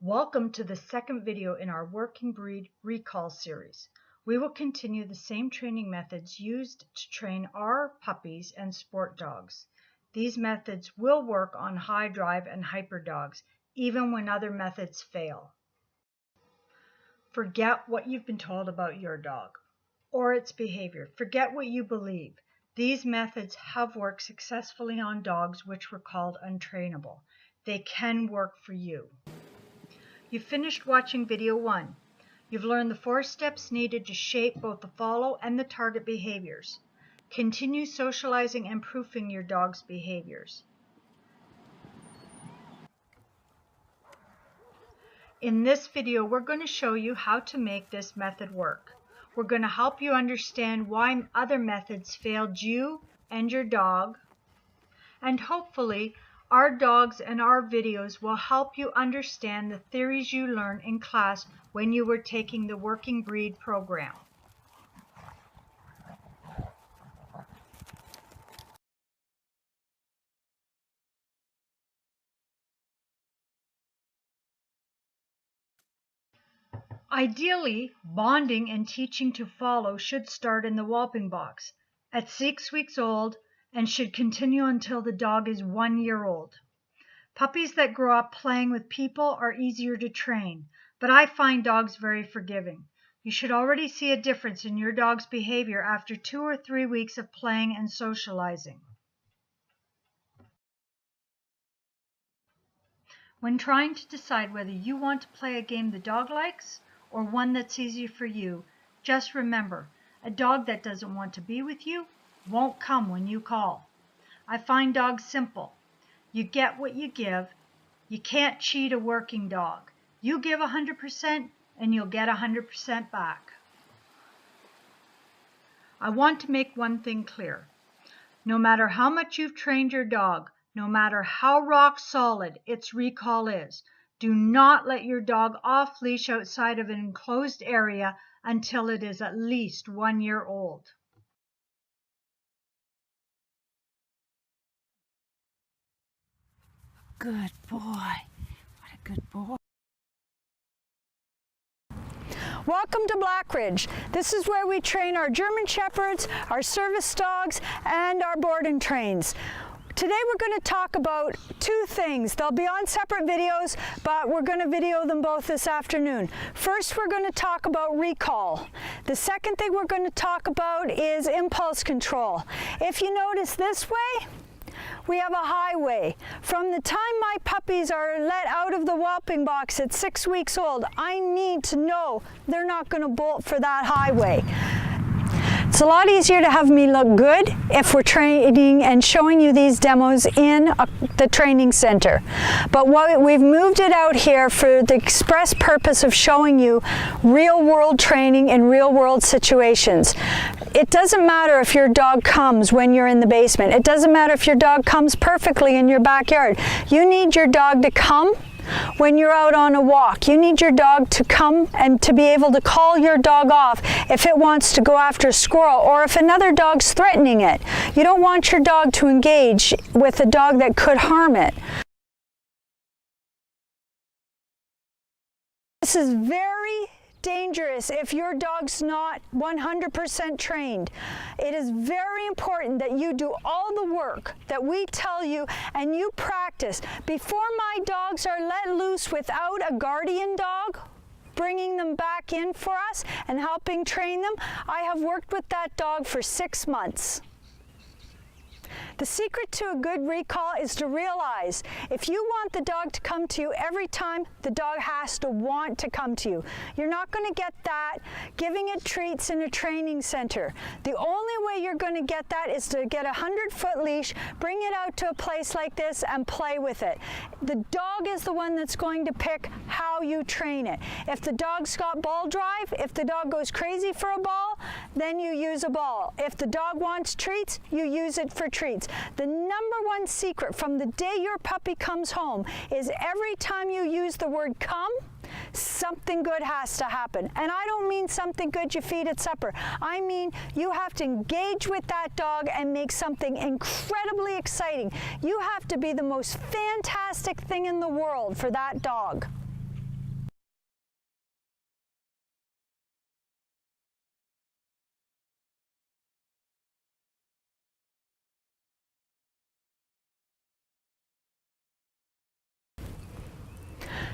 Welcome to the second video in our Working Breed Recall series. We will continue the same training methods used to train our puppies and sport dogs. These methods will work on high drive and hyper dogs, even when other methods fail. Forget what you've been told about your dog or its behavior. Forget what you believe. These methods have worked successfully on dogs which were called untrainable. They can work for you. You've finished watching video 1. You've learned the 4 steps needed to shape both the follow and the target behaviors. Continue socializing and proofing your dog's behaviors. In this video, we're going to show you how to make this method work. We're going to help you understand why other methods failed you and your dog, and hopefully our dogs and our videos will help you understand the theories you learned in class when you were taking the Working Breed program. Ideally, bonding and teaching to follow should start in the whelping box at 6 weeks old and should continue until the dog is 1 year old. Puppies that grow up playing with people are easier to train, but I find dogs very forgiving. You should already see a difference in your dog's behavior after 2 or 3 weeks of playing and socializing. When trying to decide whether you want to play a game the dog likes or one that's easy for you, just remember, a dog that doesn't want to be with you won't come when you call. I find dogs simple. You get what you give. You can't cheat a working dog. You give 100% and you'll get 100% back. I want to make one thing clear. No matter how much you've trained your dog, no matter how rock solid its recall is, do not let your dog off leash outside of an enclosed area until it is at least 1 year old. Good boy. What a good boy. Welcome to Black Ridge. This is where we train our German Shepherds, our service dogs, and our board and trains. Today we're going to talk about 2 things. They'll be on separate videos, but we're going to video them both this afternoon. First, we're going to talk about recall. The second thing we're going to talk about is impulse control. If you notice this way, we have a highway. From the time my puppies are let out of the whelping box at 6 weeks old, I need to know they're not going to bolt for that highway. It's a lot easier to have me look good if we're training and showing you these demos in the training center. But we've moved it out here for the express purpose of showing you real world training in real world situations. It doesn't matter if your dog comes when you're in the basement. It doesn't matter if your dog comes perfectly in your backyard. You need your dog to come when you're out on a walk. You need your dog to come and to be able to call your dog off if it wants to go after a squirrel or if another dog's threatening it. You don't want your dog to engage with a dog that could harm it. This is very dangerous if your dog's not 100% trained. It is very important that you do all the work that we tell you and you practice. Before my dogs are let loose without a guardian dog, bringing them back in for us and helping train them, I have worked with that dog for 6 months. The secret to a good recall is to realize if you want the dog to come to you every time, the dog has to want to come to you. You're not going to get that giving it treats in a training center. The only way you're going to get that is to get a 100-foot leash, bring it out to a place like this and play with it. The dog is the one that's going to pick how you train it. If the dog's got ball drive, if the dog goes crazy for a ball, then you use a ball. If the dog wants treats, you use it for treats. The number one secret from the day your puppy comes home is every time you use the word come, something good has to happen. And I don't mean something good you feed at supper. I mean you have to engage with that dog and make something incredibly exciting. You have to be the most fantastic thing in the world for that dog.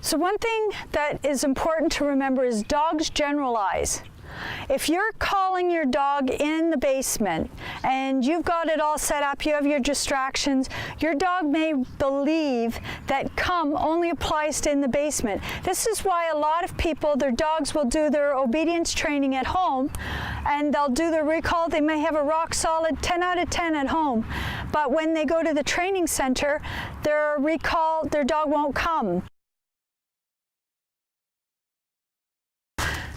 So one thing that is important to remember is dogs generalize. If you're calling your dog in the basement and you've got it all set up, you have your distractions, your dog may believe that come only applies to in the basement. This is why a lot of people, their dogs will do their obedience training at home and they'll do their recall. They may have a rock solid 10 out of 10 at home, but when they go to the training center, their recall, their dog won't come.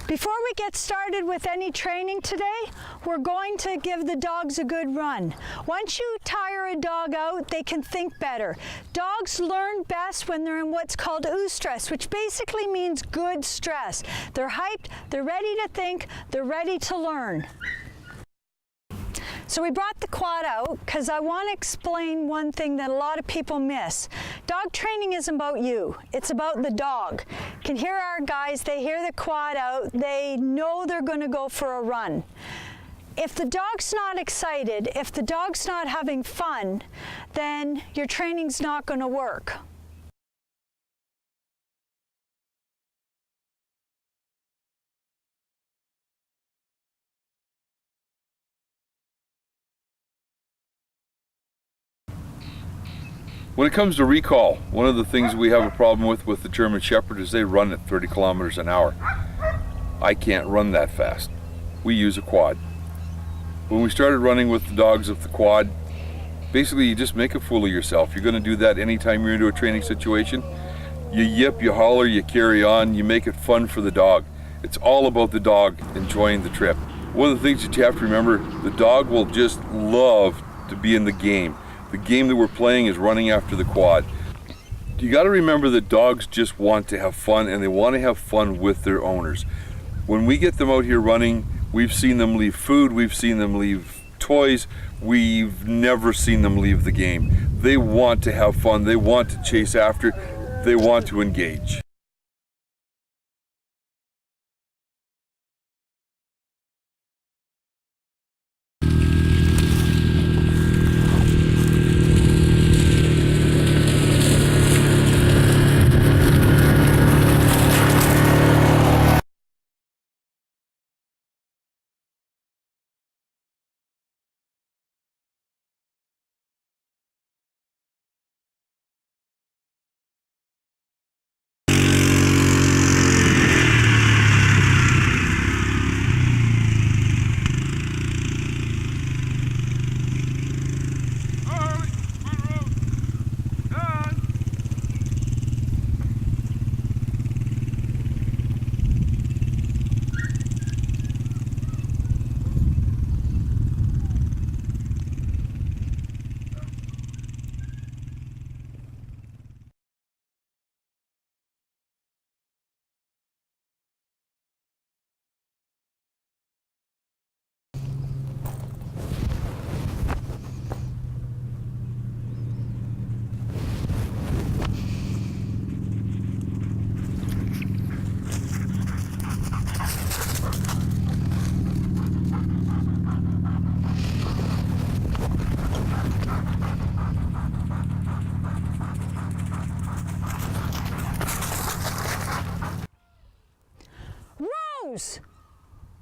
Before we get started with any training today, we're going to give the dogs a good run. Once you tire a dog out, they can think better. Dogs learn best when they're in what's called eustress, which basically means good stress. They're hyped, they're ready to think, they're ready to learn. So we brought the quad out because I want to explain one thing that a lot of people miss. Dog training isn't about you, it's about the dog. You can hear our guys, they hear the quad out, they know they're going to go for a run. If the dog's not excited, if the dog's not having fun, then your training's not going to work. When it comes to recall, one of the things we have a problem with the German Shepherd is they run at 30 kilometers an hour. I can't run that fast. We use a quad. When we started running with the dogs of the quad, basically you just make a fool of yourself. You're going to do that anytime you're into a training situation. You yip, you holler, you carry on, you make it fun for the dog. It's all about the dog enjoying the trip. One of the things that you have to remember, the dog will just love to be in the game. The game that we're playing is running after the quad. You got to remember that dogs just want to have fun, and they want to have fun with their owners. When we get them out here running, we've seen them leave food, we've seen them leave toys, we've never seen them leave the game. They want to have fun, they want to chase after, they want to engage.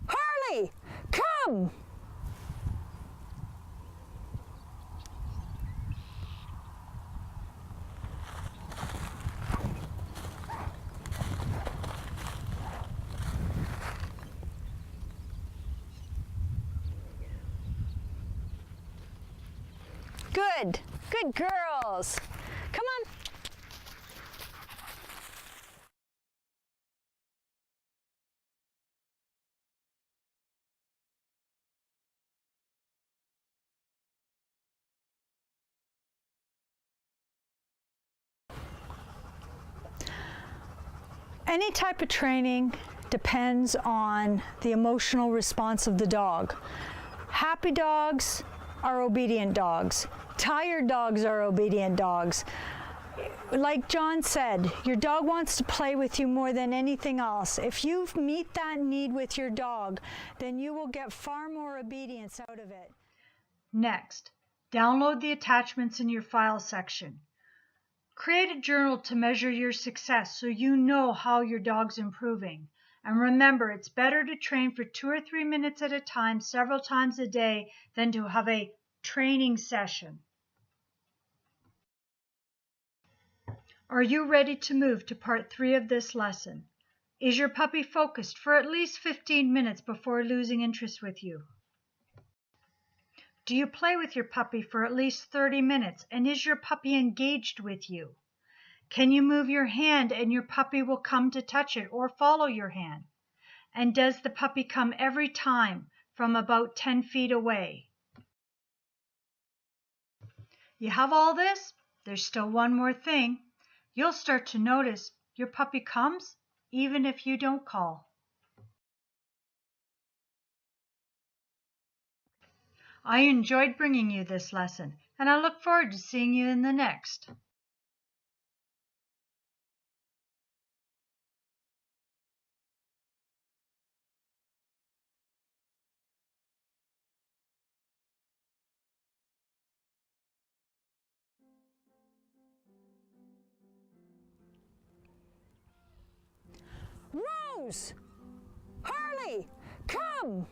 Harley, come! Good, good girls. Come on. Any type of training depends on the emotional response of the dog. Happy dogs are obedient dogs. Tired dogs are obedient dogs. Like John said, your dog wants to play with you more than anything else. If you meet that need with your dog, then you will get far more obedience out of it. Next, download the attachments in your file section. Create a journal to measure your success so you know how your dog's improving. And remember, it's better to train for 2 or 3 minutes at a time, several times a day, than to have a training session. Are you ready to move to part 3 of this lesson? Is your puppy focused for at least 15 minutes before losing interest with you? Do you play with your puppy for at least 30 minutes, and is your puppy engaged with you? Can you move your hand and your puppy will come to touch it or follow your hand? And does the puppy come every time from about 10 feet away? You have all this? There's still one more thing. You'll start to notice your puppy comes even if you don't call. I enjoyed bringing you this lesson, and I look forward to seeing you in the next. Rose! Harley! Come!